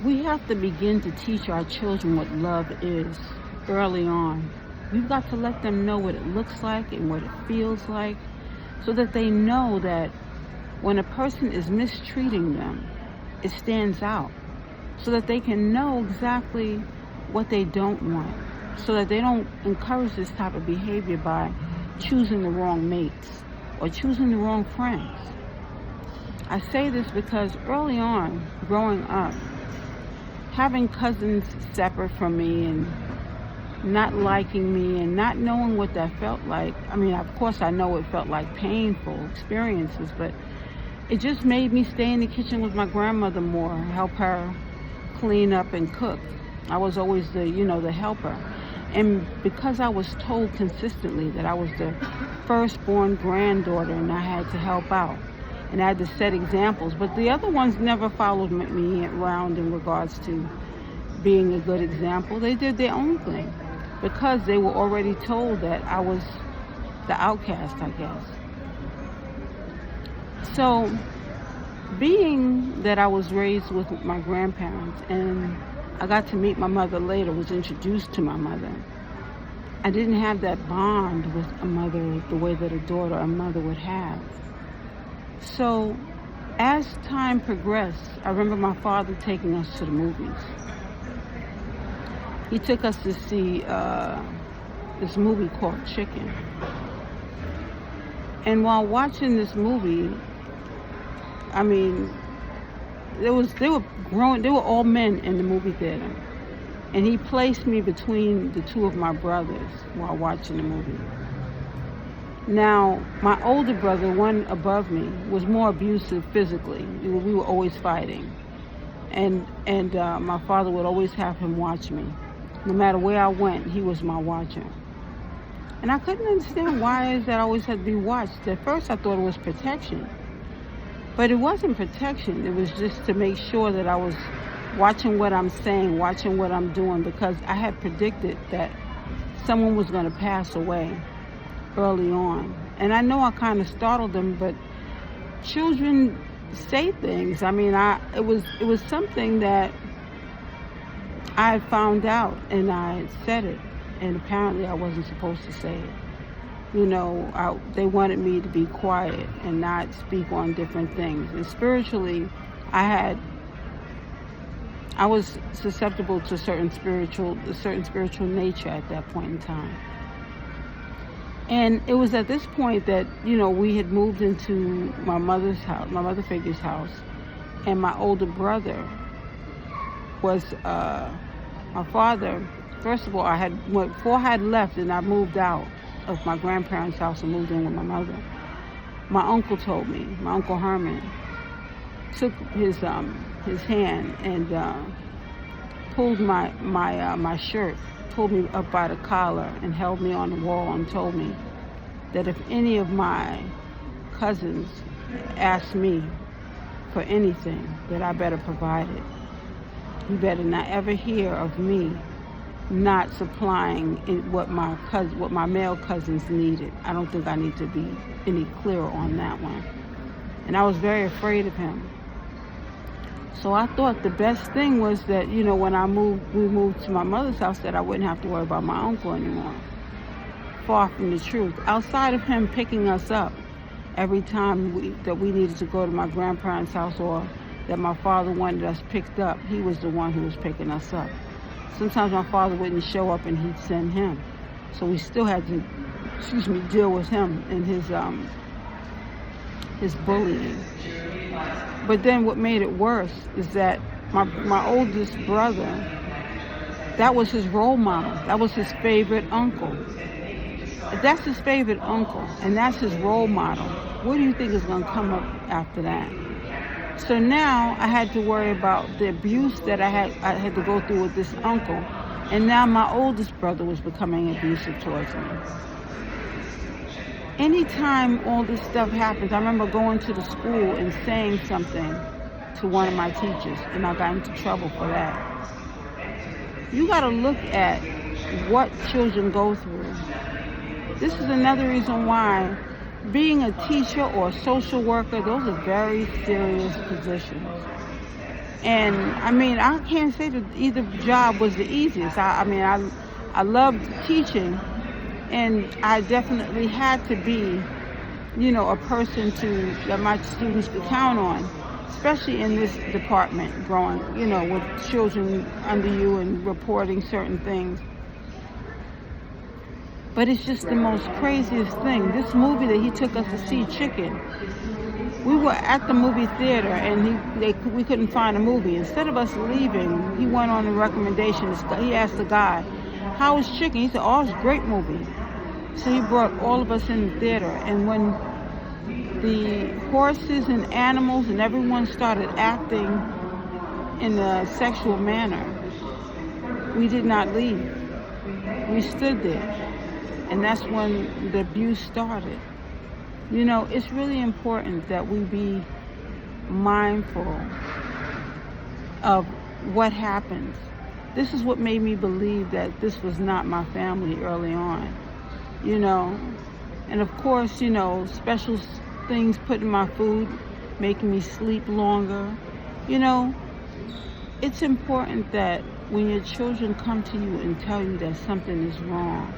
We have to begin to teach our children what love is early on. We've got to let them know what it looks like and what it feels like, so that they know that when a person is mistreating them, it stands out, so that they can know exactly what they don't want, so that they don't encourage this type of behavior by choosing the wrong mates or choosing the wrong friends. I say this because early on, growing up, having cousins separate from me and not liking me and not knowing what that felt like. I mean, of course, I know it felt like painful experiences, but it just made me stay in the kitchen with my grandmother more, help her clean up and cook. I was always the helper. And because I was told consistently that I was the firstborn granddaughter and I had to help out and I had to set examples, but the other ones never followed me around in regards to being a good example. They did their own thing because they were already told that I was the outcast, I guess. So, being that I was raised with my grandparents and I got to meet my mother later, was introduced to my mother, I didn't have that bond with a mother the way that a mother would have. So, as time progressed, I remember my father taking us to the movies. He took us to see this movie called Chicken. And while watching this movie, I mean, they were all men in the movie theater. And he placed me between the two of my brothers while watching the movie. Now, my older brother, one above me, was more abusive physically. We were always fighting. And my father would always have him watch me. No matter where I went, he was my watcher. And I couldn't understand why that I always had to be watched. At first, I thought it was protection. But it wasn't protection. It was just to make sure that I was watching what I'm saying, watching what I'm doing, because I had predicted that someone was going to pass away early on. And I know I kind of startled them, but children say things. I mean, it was something that I had found out, and I said it, and apparently I wasn't supposed to say it. They wanted me to be quiet and not speak on different things. And spiritually, I was susceptible to a certain spiritual nature at that point in time. And it was at this point that, we had moved into my mother figure's house, and my older brother was, my father. First of all, before I had left and I moved out of my grandparents' house and moved in with my mother, my uncle told me, my Uncle Herman, took his hand and pulled my shirt, pulled me up by the collar and held me on the wall and told me that if any of my cousins asked me for anything, that I better provide it. You better not ever hear of me not supplying what my male cousins needed. I don't think I need to be any clearer on that one. And I was very afraid of him. So I thought the best thing was that, when we moved to my mother's house, that I wouldn't have to worry about my uncle anymore. Far from the truth. Outside of him picking us up every time we needed to go to my grandparents' house, or that my father wanted us picked up, he was the one who was picking us up. Sometimes my father wouldn't show up and he'd send him. So we still had to, deal with him and his bullying. But then what made it worse is that my oldest brother, that was his role model. That was his favorite uncle. If that's his favorite uncle and that's his role model, what do you think is going to come up after that? So now I had to worry about the abuse that I had to go through with this uncle. And now my oldest brother was becoming abusive towards me. Anytime all this stuff happens, I remember going to the school and saying something to one of my teachers, and I got into trouble for that. You got to look at what children go through. This is another reason why being a teacher or a social worker, those are very serious positions. And I mean, I can't say that either job was the easiest. I loved teaching, and I definitely had to be, a person that my students could count on, especially in this department, growing, with children under you and reporting certain things. But it's just the most craziest thing. This movie that he took us to see, Chicken, we were at the movie theater and we couldn't find a movie. Instead of us leaving, he went on a recommendation. He asked the guy, "How was Chicken?" He said, "Oh, it's a great movie." So he brought all of us in the theater. And when the horses and animals and everyone started acting in a sexual manner, we did not leave. We stood there. And that's when the abuse started. It's really important that we be mindful of what happens. This is what made me believe that this was not my family early on, And of course, special things put in my food, making me sleep longer. It's important that when your children come to you and tell you that something is wrong,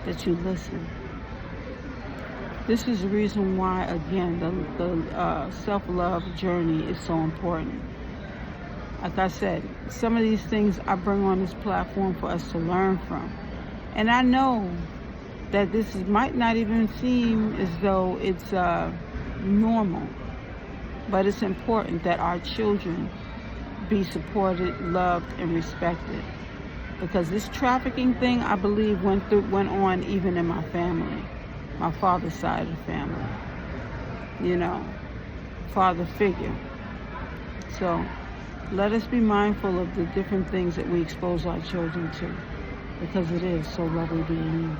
that you listen. This is the reason why, again, the self-love journey is so important. Like I said, some of these things I bring on this platform for us to learn from. And I know that this might not even seem as though it's normal, but it's important that our children be supported, loved, and respected. Because this trafficking thing, I believe, went on even in my family, my father's side of the family, father figure. So let us be mindful of the different things that we expose our children to, because it is so lovely being you.